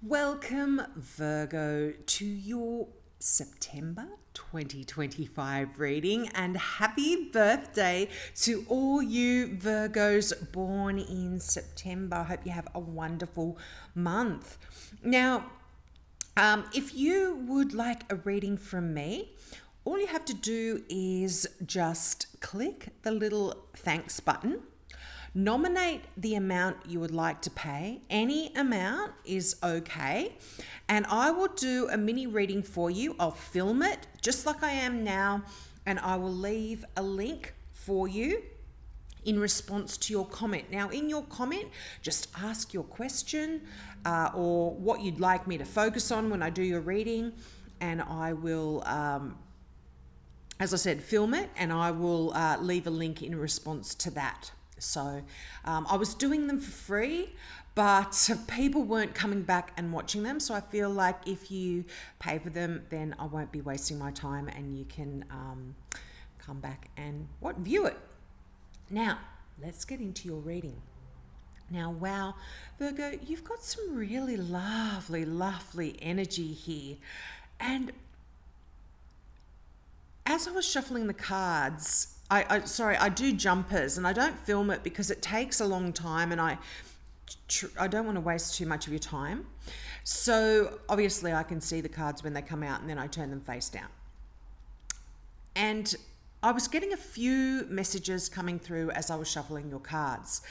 Welcome, Virgo, to your September 2025 reading, and happy birthday to all you Virgos born in September. I hope you have a wonderful month. Now, if you would like a reading from me, all you have to do is just click the little thanks button. Nominate the amount you would like to pay. Any amount is okay. And I will do a mini reading for you. I'll film it just like I am now, and I will leave a link for you in response to your comment. Now, in your comment, just ask your question or what you'd like me to focus on when I do your reading, and I will, as I said, film it, and I will leave a link in response to that. So I was doing them for free, but people weren't coming back and watching them. So I feel like if you pay for them, then I won't be wasting my time, and you can come back and view it. Now, let's get into your reading. Now, wow, Virgo, you've got some really lovely, lovely energy here. And as I was shuffling the cards, I do jumpers, and I don't film it because it takes a long time, and I don't want to waste too much of your time. So obviously I can see the cards when they come out, and then I turn them face down. And I was getting a few messages coming through as I was shuffling your cards.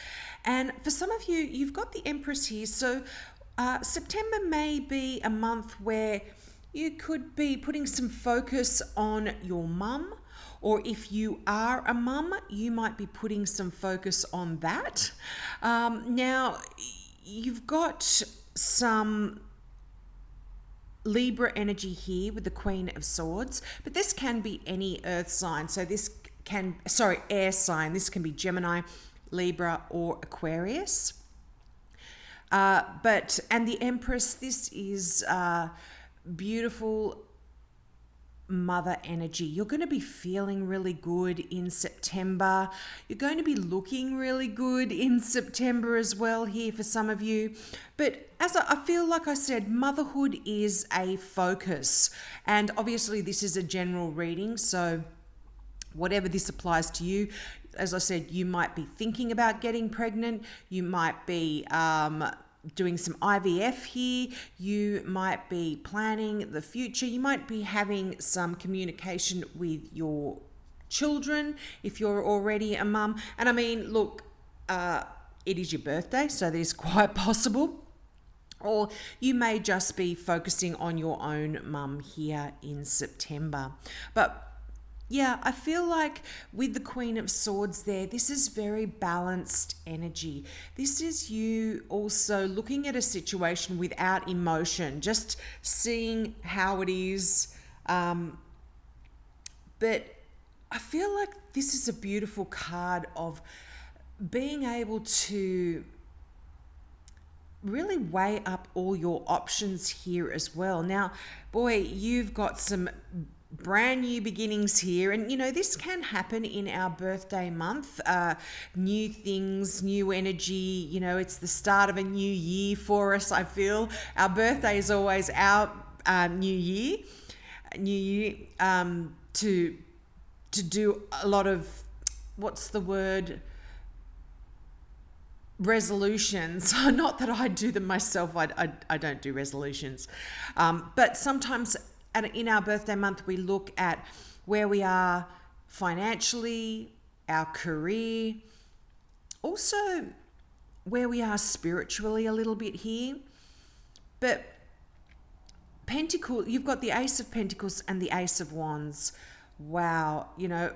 And for some of you, you've got the Empress here. So September may be a month where you could be putting some focus on your mum, or if you are a mum, you might be putting some focus on that. Now, you've got some Libra energy here with the Queen of Swords, but this can be any earth sign. So air sign. This can be Gemini, Libra, or Aquarius. And the Empress, this is beautiful mother energy. You're going to be feeling really good in September. You're going to be looking really good in September as well here for some of you. But as I feel like I said, motherhood is a focus. And obviously this is a general reading, so whatever this applies to you, as I said, you might be thinking about getting pregnant. You might be doing some IVF here. You might be planning the future. You might be having some communication with your children if you're already a mum. And I mean, look, it is your birthday, so that is quite possible. Or you may just be focusing on your own mum here in September. But yeah, I feel like with the Queen of Swords there, this is very balanced energy. This is you also looking at a situation without emotion, just seeing how it is. But I feel like this is a beautiful card of being able to really weigh up all your options here as well. Now, boy, you've got some brand new beginnings here, and this can happen in our birthday month. New things, new energy, it's the start of a new year for us. I feel our birthday is always our new year to do a lot of, what's the word, resolutions. Not that I do them myself. I don't do resolutions, but sometimes in our birthday month, we look at where we are financially, our career, also where we are spiritually a little bit here. But you've got the Ace of Pentacles and the Ace of Wands. Wow,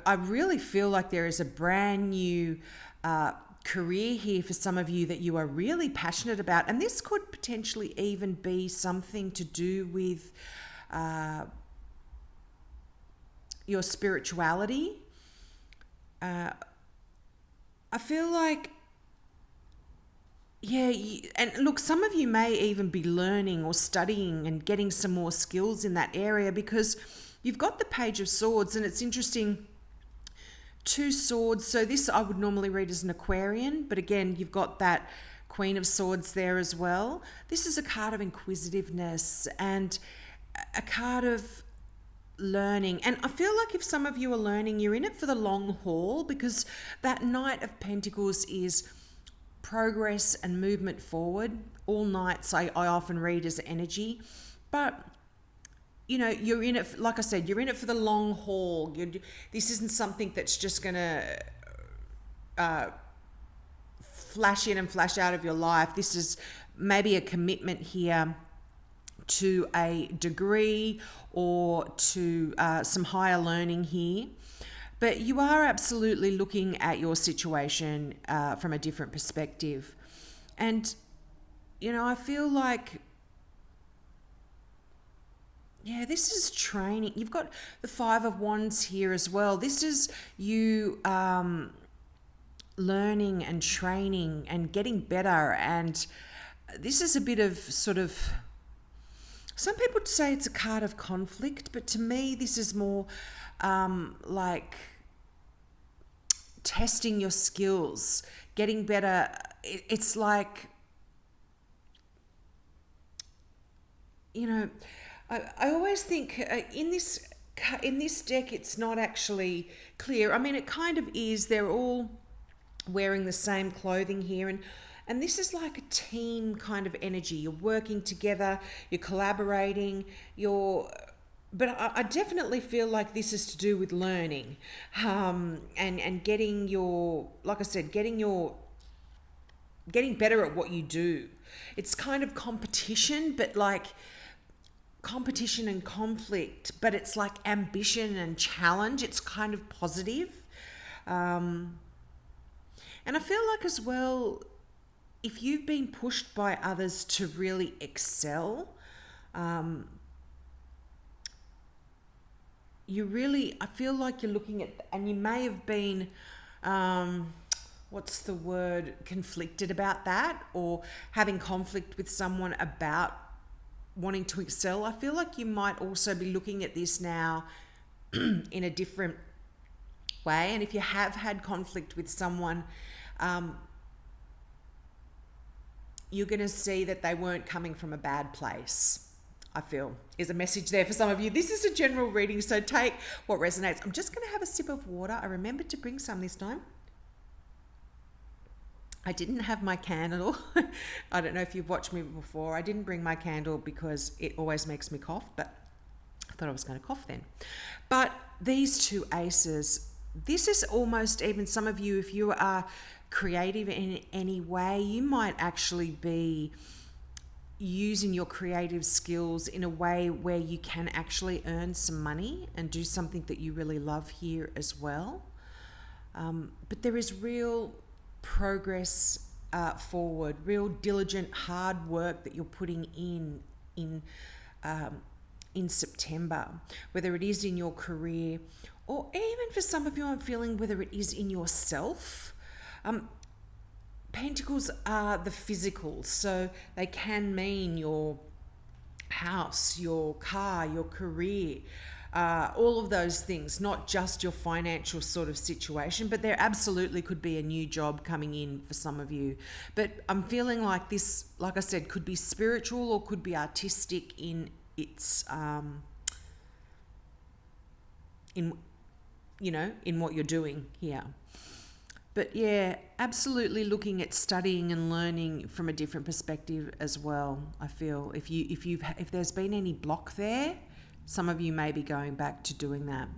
I really feel like there is a brand new career here for some of you that you are really passionate about. And this could potentially even be something to do with your spirituality. I feel like, and look, some of you may even be learning or studying and getting some more skills in that area, because you've got the Page of Swords, and it's interesting. 2 swords. So this I would normally read as an Aquarian, but again, you've got that Queen of Swords there as well. This is a card of inquisitiveness and a card of learning. And I feel like if some of you are learning, you're in it for the long haul, because that Knight of Pentacles is progress and movement forward. All knights I often read as energy, but you know, you're in it, like I said, you're in it for the long haul. This isn't something that's just going to flash in and flash out of your life. This is maybe a commitment here to a degree or to some higher learning here. But you are absolutely looking at your situation from a different perspective. And, you know, I feel like, yeah, this is training. You've got the Five of Wands here as well. This is you learning and training and getting better. And this is a bit of sort of, some people say it's a card of conflict, but to me, this is more like testing your skills, getting better. It's like, you know, I always think in this deck, it's not actually clear. I mean, it kind of is. They're all wearing the same clothing here, and this is like a team kind of energy. You're working together, you're collaborating, but I definitely feel like this is to do with learning, and getting your, like I said, getting better at what you do. It's kind of competition, but like competition and conflict, but it's like ambition and challenge. It's kind of positive. And I feel like as well, if you've been pushed by others to really excel, I feel like you're looking at, and you may have been, what's the word, conflicted about that, or having conflict with someone about wanting to excel. I feel like you might also be looking at this now in a different way. And if you have had conflict with someone, you're going to see that they weren't coming from a bad place. I feel is a message there for some of you. This is a general reading, so take what resonates. I'm just going to have a sip of water. I remembered to bring some this time. I didn't have my candle. I don't know if you've watched me before. I didn't bring my candle because it always makes me cough, but I thought I was going to cough then. But these two aces, this is almost, even some of you, if you are creative in any way, you might actually be using your creative skills in a way where you can actually earn some money and do something that you really love here as well. But there is real progress forward, real diligent hard work that you're putting in September, whether it is in your career, or even for some of you, I'm feeling whether it is in yourself. Pentacles are the physical, so they can mean your house, your car, your career, all of those things, not just your financial sort of situation, but there absolutely could be a new job coming in for some of you. But I'm feeling like this, like I said, could be spiritual or could be artistic in its, in what you're doing here. But yeah, absolutely looking at studying and learning from a different perspective as well. I feel if there's been any block there, some of you may be going back to doing that.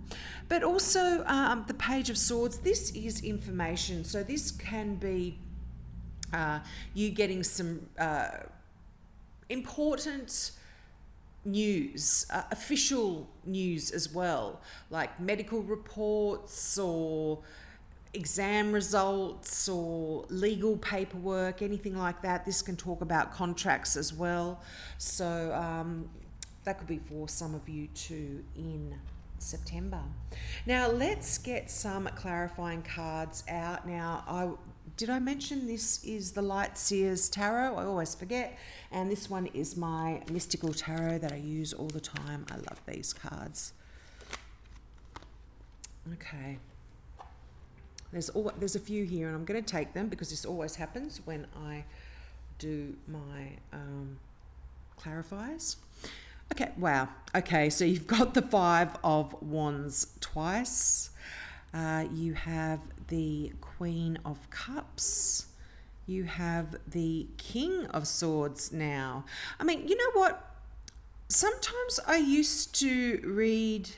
But also the Page of Swords, this is information. So this can be you getting some important news, official news as well, like medical reports or exam results or legal paperwork, anything like that. This can talk about contracts as well. So that could be for some of you too in September. Now let's get some clarifying cards out. Now, did I mention this is the Light Seers Tarot? I always forget. And this one is my mystical tarot that I use all the time. I love these cards. Okay. There's a few here, and I'm going to take them because this always happens when I do my clarifiers. Okay, wow. Okay, so you've got the Five of Wands twice. You have the Queen of Cups. You have the King of Swords now. I mean, you know what? Sometimes I used to read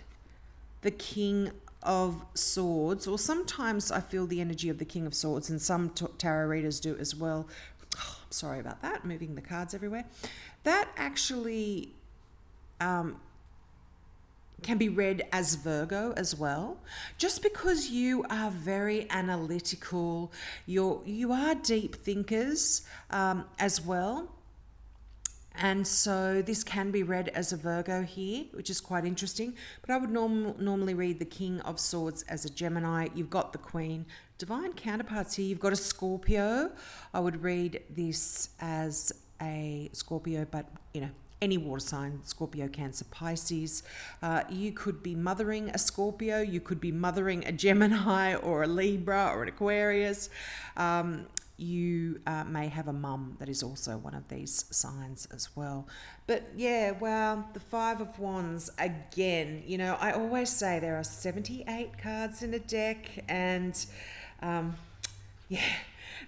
the King of Swords, or sometimes I feel the energy of the King of Swords, and some tarot readers do as well. Oh, I'm sorry about that, moving the cards everywhere. That actually can be read as Virgo as well, just because you are very analytical. You are deep thinkers as well. And so this can be read as a Virgo here, which is quite interesting. But I would normally read the King of Swords as a Gemini. You've got the Queen. Divine counterparts here. You've got a Scorpio. I would read this as a Scorpio, but, you know, any water sign, Scorpio, Cancer, Pisces. You could be mothering a Scorpio. You could be mothering a Gemini or a Libra or an Aquarius. You may have a mum that is also one of these signs as well. But yeah, well, the Five of Wands, again, you know, I always say there are 78 cards in a deck, and yeah,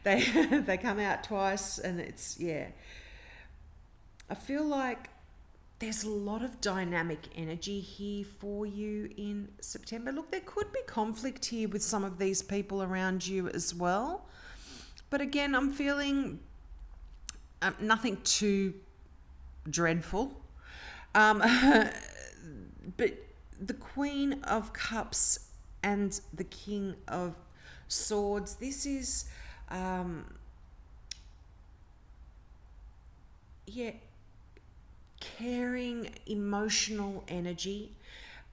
they come out twice, and it's, yeah. I feel like there's a lot of dynamic energy here for you in September. Look, there could be conflict here with some of these people around you as well. But again, I'm feeling nothing too dreadful. But the Queen of Cups and the King of Swords, this is, caring, emotional energy,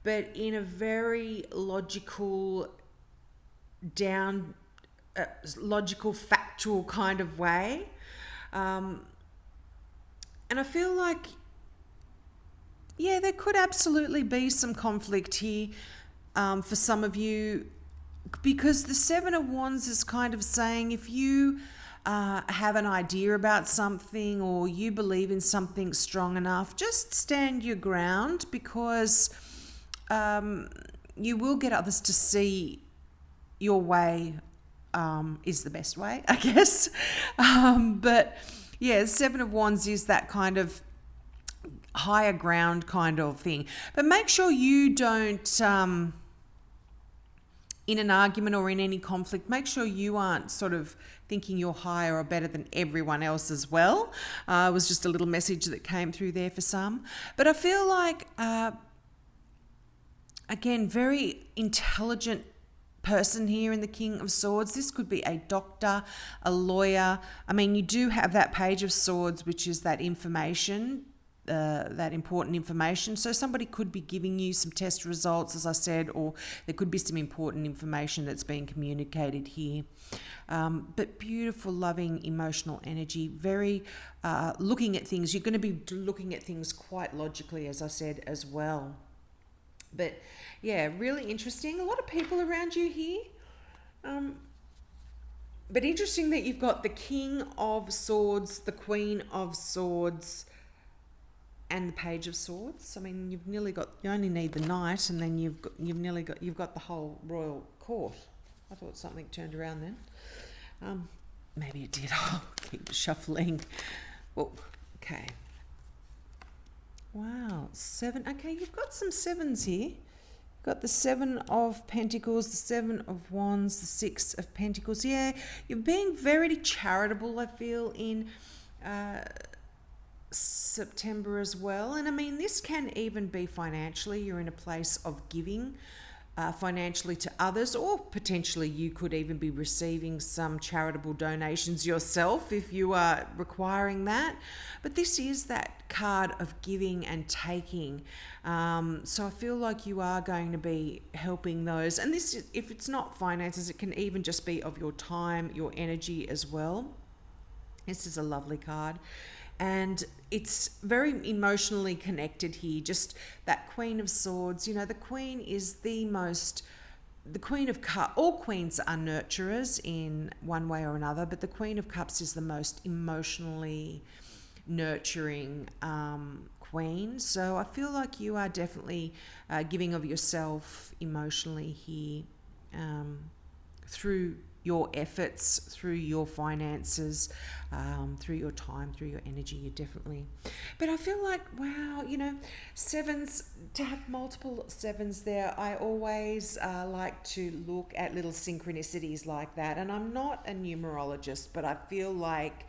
but in a very logical, logical, factual kind of way. And I feel like, yeah, there could absolutely be some conflict here for some of you, because the Seven of Wands is kind of saying, if you have an idea about something, or you believe in something strong enough, just stand your ground, because you will get others to see your way is the best way, I guess. But yeah, Seven of Wands is that kind of higher ground kind of thing. But make sure you don't, in an argument or in any conflict, make sure you aren't sort of thinking you're higher or better than everyone else as well. It was just a little message that came through there for some. But I feel like, again, very intelligent person here in the King of Swords. This could be a doctor, a lawyer. I mean, you do have that Page of Swords, which is that information, that important information. So somebody could be giving you some test results, as I said, or there could be some important information that's being communicated here. But beautiful, loving, emotional energy, very looking at things. You're going to be looking at things quite logically, as I said, as well. But yeah, really interesting. A lot of people around you here. But interesting that you've got the King of Swords, the Queen of Swords, and the Page of Swords. I mean, you've nearly got, you only need the Knight, and then you've got the whole royal court. I thought something turned around then. Maybe it did. I'll keep shuffling. Oh, okay. Wow, 7. Okay, you've got some 7s here. You've got the 7 of Pentacles, the 7 of Wands, the 6 of Pentacles. Yeah, you're being very charitable, I feel, in September as well. And I mean, this can even be financially. You're in a place of giving financially to others, or potentially you could even be receiving some charitable donations yourself if you are requiring that. But this is that card of giving and taking. So I feel like you are going to be helping those. And this, if it's not finances, it can even just be of your time, your energy as well. This is a lovely card. And it's very emotionally connected here. Just that Queen of Swords. You know, the Queen is the most the Queen of Cups, all queens are nurturers in one way or another, but the Queen of Cups is the most emotionally nurturing queen. So I feel like you are definitely giving of yourself emotionally here, through your efforts, through your finances, through your time, through your energy. You definitely, but I feel like, wow, sevens, to have multiple sevens there, I always like to look at little synchronicities like that. And I'm not a numerologist, but I feel like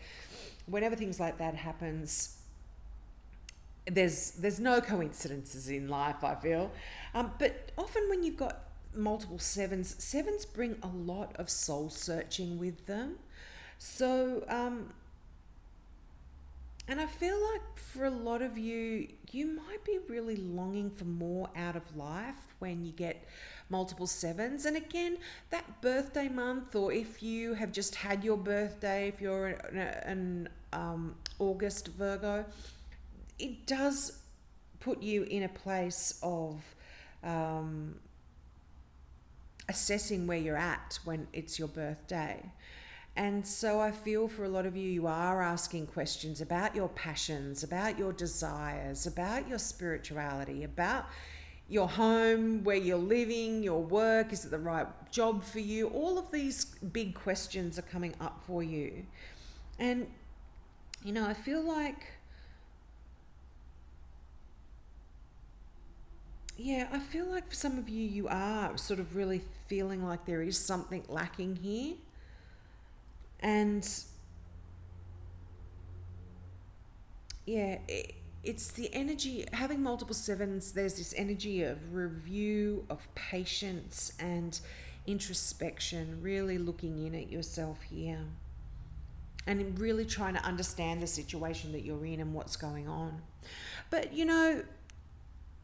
whenever things like that happens, there's no coincidences in life, I feel. But often when you've got multiple sevens bring a lot of soul searching with them. So and I feel like for a lot of you, you might be really longing for more out of life when you get multiple sevens. And again, that birthday month, or if you have just had your birthday, if you're an August Virgo, it does put you in a place of assessing where you're at when it's your birthday. And so I feel for a lot of you, you are asking questions about your passions, about your desires, about your spirituality, about your home, where you're living, your work, is it the right job for you? All of these big questions are coming up for you. And, I feel like, I feel like for some of you, you are sort of really feeling like there is something lacking here. And it's the energy, having multiple sevens, there's this energy of review, of patience and introspection, really looking in at yourself here and really trying to understand the situation that you're in and what's going on. But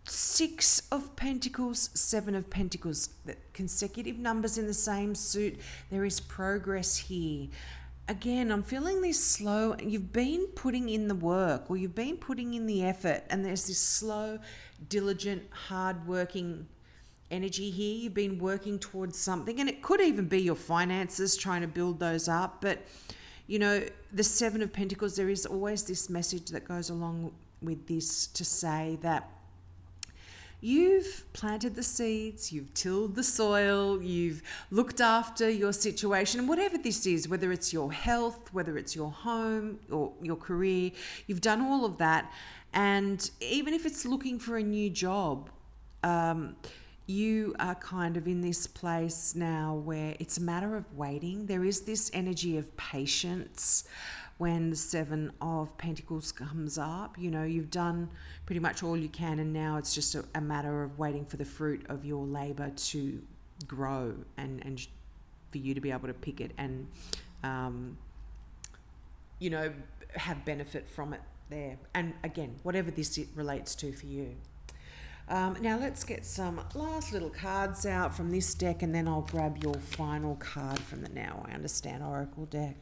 Six of Pentacles, Seven of Pentacles, consecutive numbers in the same suit. There is progress here. Again, I'm feeling this slow. You've been putting in the work, or you've been putting in the effort, and there's this slow, diligent, hard-working energy here. You've been working towards something, and it could even be your finances, trying to build those up. But, the Seven of Pentacles, there is always this message that goes along with this to say that you've planted the seeds, you've tilled the soil, you've looked after your situation, whatever this is, whether it's your health, whether it's your home or your career, you've done all of that. And even if it's looking for a new job, you are kind of in this place now where it's a matter of waiting. There is this energy of patience when the Seven of Pentacles comes up. You've done pretty much all you can, and now it's just a matter of waiting for the fruit of your labor to grow and for you to be able to pick it and, have benefit from it there. And again, whatever this relates to for you. Now let's get some last little cards out from this deck, and then I'll grab your final card from the Now I Understand Oracle deck.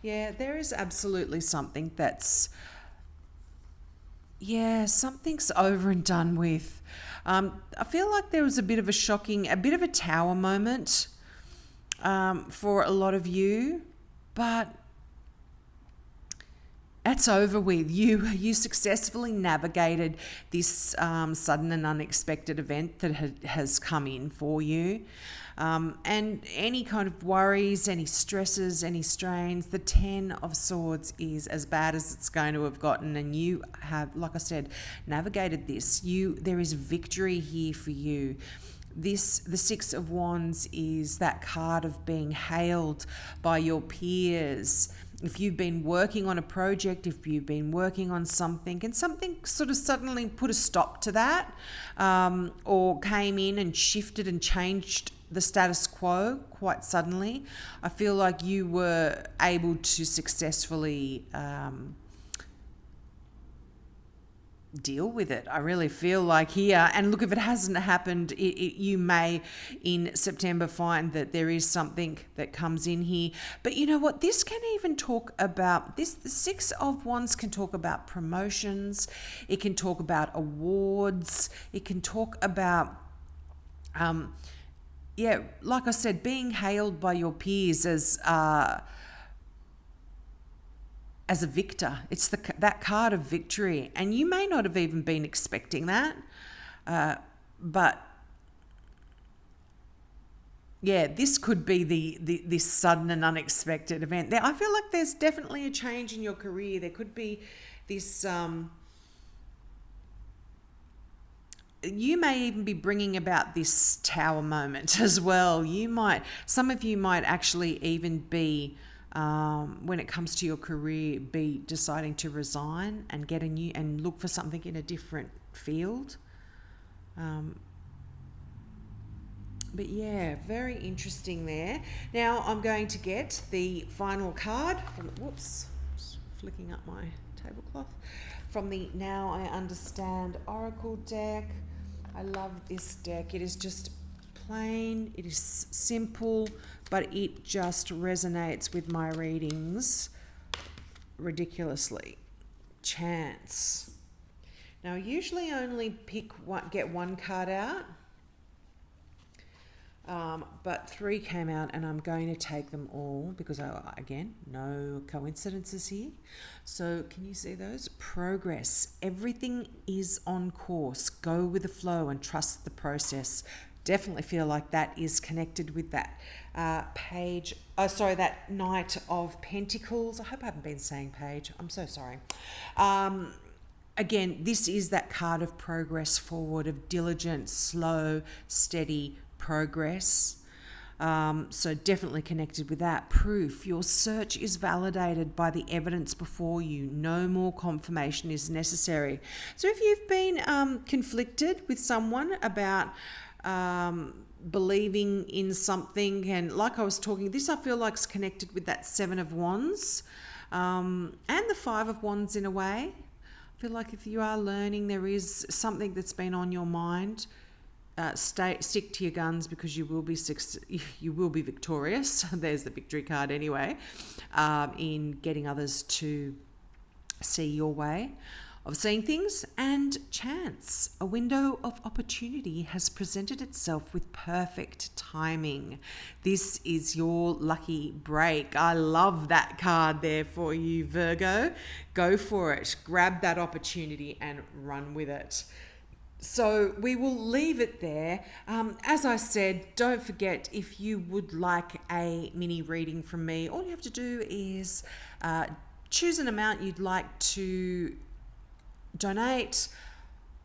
Yeah, there is absolutely something that's, something's over and done with. I feel like there was a bit of a tower moment for a lot of you, but that's over with. You successfully navigated this sudden and unexpected event that has come in for you. And any kind of worries, any stresses, any strains, the 10 of Swords is as bad as it's going to have gotten, and you have, like I said, navigated this. There is victory here for you. The Six of Wands is that card of being hailed by your peers. If you've been working on a project, if you've been working on something, and something sort of suddenly put a stop to that, or came in and shifted and changed the status quo quite suddenly, I feel like you were able to successfully deal with it. I really feel like here, and look, if it hasn't happened, you may in September find that there is something that comes in here. But you know what, this can even talk about this. The Six of Wands can talk about promotions, it can talk about awards, it can talk about Yeah, like I said, being hailed by your peers as a victor. It's that card of victory, and you may not have even been expecting that, but yeah, this could be this sudden and unexpected event. I feel like there's definitely a change in your career. There could be this. You may even be bringing about this tower moment as well. Some of you might actually even be, when it comes to your career, be deciding to resign and get a new and look for something in a different field. But yeah, very interesting there. Now I'm going to get the final card from, just flicking up my tablecloth, from the Now I Understand Oracle deck. I love this deck. It is just plain, it is simple, but it just resonates with my readings ridiculously. Chance. Now I usually only get one card out, but 3 came out, and I'm going to take them all because, again, no coincidences here. So can you see those? Progress. Everything is on course. Go with the flow and trust the process. Definitely feel like that is connected with that that Knight of Pentacles. I hope I haven't been saying page. I'm so sorry. Again, this is that card of progress forward, of diligent, slow, steady progress. So definitely connected with that. Proof. Your search is validated by the evidence before you. No more confirmation is necessary. So if you've been conflicted with someone about believing in something, and like I was talking, this I feel like is connected with that 7 of Wands and the 5 of Wands in a way. I feel like if you are learning, there is something that's been on your mind. Stick to your guns, because you will be victorious. There's the victory card anyway, in getting others to see your way of seeing things. And chance, a window of opportunity has presented itself with perfect timing. This is your lucky break. I love that card there for you, Virgo. Go for it. Grab that opportunity and run with it. So we will leave it there. As I said, don't forget, if you would like a mini reading from me, all you have to do is choose an amount you'd like to donate,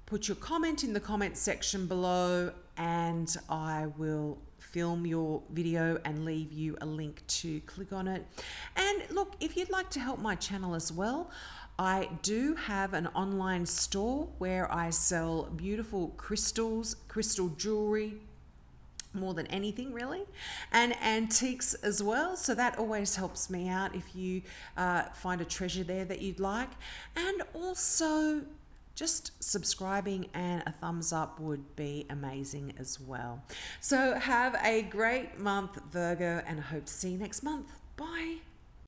put your comment in the comment section below, and I will film your video and leave you a link to click on it. And look, if you'd like to help my channel as well, I do have an online store where I sell beautiful crystals, crystal jewellery, more than anything really, and antiques as well. So that always helps me out if you find a treasure there that you'd like. And also just subscribing and a thumbs up would be amazing as well. So have a great month, Virgo, and I hope to see you next month. Bye.